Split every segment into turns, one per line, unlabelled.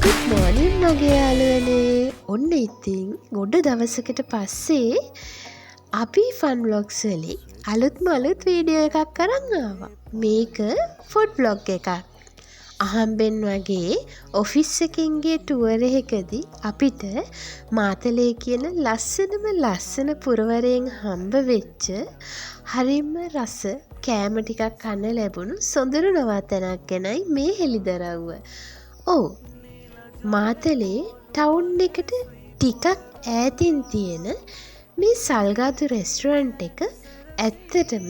Good morning මගේ යාළුවනේ. ඔන්න ඉතින් ගොඩ දවසකට පස්සේ අපි ෆන් ව්ලොග්ස් වලින් අලුත් වීඩියෝ එකක් අරන් ආවා. මේක ෆුඩ් ව්ලොග් එකක්. අහම්බෙන් වගේ ඔෆිස් එකකින් ගිය ටුවර් එකකදී අපිට මාතලේ කියන ලස්සන පුරවරයෙන් හම්බ වෙච්ච හරිම රස කෑම ටිකක් කන්න ලැබුණු සොඳුරු නවාතැනක් ගැනයි මේ හෙළිදරව්ව. ඔව්, මාතලේ ටවුන් එකට ටිකක් ඈතින් තියෙන මේ සල්ගාතු රෙස්ටුරන්ට් එක ඇත්තටම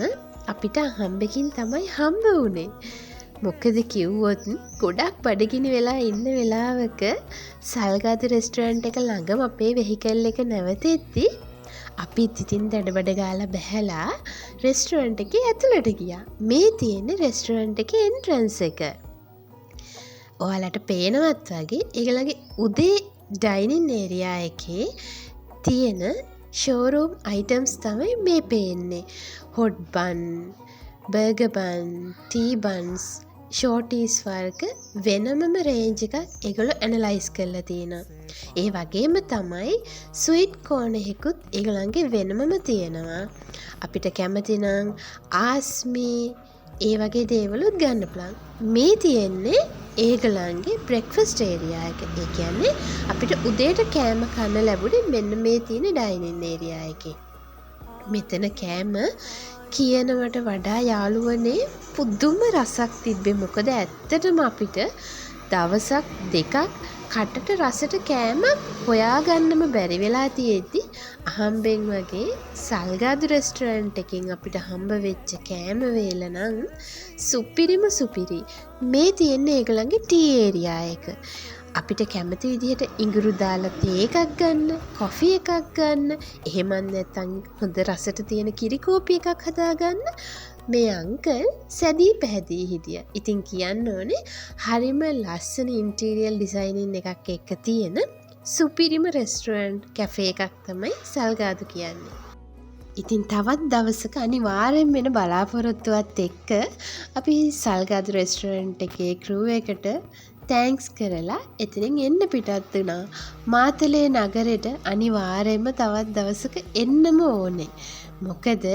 අපිට අහම්බකින් තමයි හම්බ වුණේ. මොකද කිව්වොත් ගොඩක් බඩගිනි වෙලා ඉන්න වෙලාවක සල්ගාතු රෙස්ටුරන්ට් එක ළඟම අපේ වෙහිකල් එක නැවතෙද්දි අපිත් ඉතින් දඩබඩ ගාලා බැහැලා රෙස්ටුරන්ට් එකේ ඇතුළට ගියා. මේ තියෙන රෙස්ටුරන්ට් එකේ එන්ට්‍රන්ස් එක. ඔයාලට පේනවත් වගේ ඒගොල්ලන්ගේ උදේ ඩයිනින් ඒරියා එකේ තියෙන ෂෝරූම් අයිටම්ස් තමයි මේ පේන්නේ. හොට් බන්, බර්ගර් බන්, ටී බන්ස්, ෂෝටීස් වර්ග වෙනමම රේන්ජ් එකක් ඒගොල්ලෝ ඇනලයිස් කරලා තියෙනවා. ඒ වගේම තමයි ස්වීට් කෝන් එකකුත් ඒගොල්ලන්ගේ වෙනමම තියෙනවා. අපිට කැමති නම් ආස්මි ඒ වගේ දේවලුත් ගන්න පුළුවන්. මේ තියෙන්නේ ඒගොල්ලන්ගේ බ්‍රෙක්ෆාස්ට් ඒරියා එක. ඒ කියන්නේ අපිට උදේට කෑම කන්න ලැබුණේ මෙන්න මේ තියෙන ඩයිනින් ඒරියා එකේ. මෙතන කෑම කියනවට වඩා යාළුවනේ පුදුම රසක් තිබ්බේ. මොකද ඇත්තටම අපිට දවසක් දෙකක් කටට රසට කෑම හොයාගන්නම බැරි වෙලා තියෙද්දි අහම්බෙන් වගේ සල්ගාදු රෙස්ටුරන්ට් එකකින් අපිට හම්බ වෙච්ච කෑම වේල නම් සුපිරි. මේ තියෙන්නේ ඒගොල්ලන්ගේ ටී ඒරියා එක. අපිට කැමති විදිහට ඉඟුරු දාලා තේ එකක් ගන්න, කොෆි එකක් ගන්න, එහෙමත් නැත්නම් හොඳ රසට තියෙන කිරි කෝපි එකක් හදාගන්න මේ අංකල් සැදී පැහැදී හිටියා. ඉතින් කියන්න ඕනේ හරිම ලස්සන ඉන්ටීරියර් ඩිසයිනින් එකක් එක්ක තියෙන සුපිරිම රෙස්ටුරන්ට් කැෆේ එකක් තමයි සල්ගාදු කියන්නේ. ඉතින් තවත් දවසක අනිවාර්යෙන් වෙන බලාපොරොත්තුවත් එක්ක අපි සල්ගාදු රෙස්ටුරන්ට් එකේ ක්‍රූ එකට තෑන්ක්ස් කරලා එතනින් එන්න පිටත් වුණා. මාතලේ නගරෙට අනිවාර්යයෙන්ම තවත් දවසක එන්නම ඕනේ. මොකද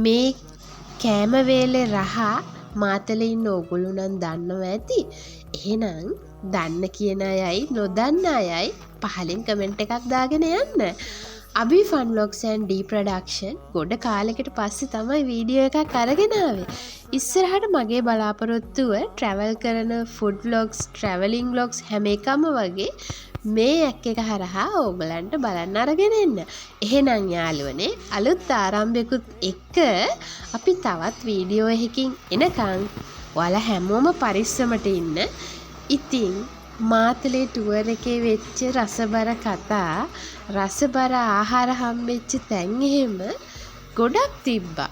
මේ කෑම වේලේ රහ මාතලේ ඉන්න ඕගොල්ලෝ නම් දන්නව ඇති. එහෙනම් දන්න කියන අයයි නොදන්න අයයි පහලින් කමෙන්ට් එකක් දාගෙන යන්න. අභි ෆන් ව්ලොග්ස් ඇන්ඩ් ඩී ප්‍රොඩක්ෂන් ගොඩ කාලෙකට පස්සේ තමයි වීඩියෝ එකක් අරගෙන ආවේ. ඉස්සරහට මගේ බලාපොරොත්තුව ට්‍රැවල් කරන ෆුඩ් ව්ලොග්ස්, ට්‍රැවලින් ව්ලොග්ස් හැම එකම වගේ මේ ඇක් එක හරහා ඕගලන්ට බලන්න අරගෙන එන්න. එහෙනම් යාළුවනේ අලුත් ආරම්භයකුත් එක්ක අපි තවත් වීඩියෝ එකකින් එනකන් ඔයාලා හැමෝම පරිස්සමට ඉන්න. ඉතින් මාතලේ ටුවර් එකේ වෙච්ච රසබර කතා, රසබර ආහාර හම්බෙච්ච තැන් එහෙම ගොඩක් තිබ්බා.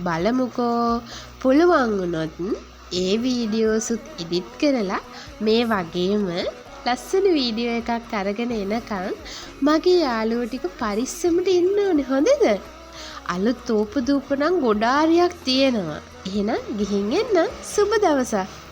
බලමුකෝ පුළුවන් වුණොත් ඒ වීඩියෝසුත් එඩිට් කරලා මේ වගේම ලස්සන වීඩියෝ එකක් අරගෙන එනකන් මගේ යාළුවෝ ටික පරිස්සමට ඉන්න ඕනේ. හොඳද? අලුත් තෝප දූප නම් ගොඩාරියක් තියෙනවා. එහෙනම් ගිහින් එන්න. සුබ දවසක්.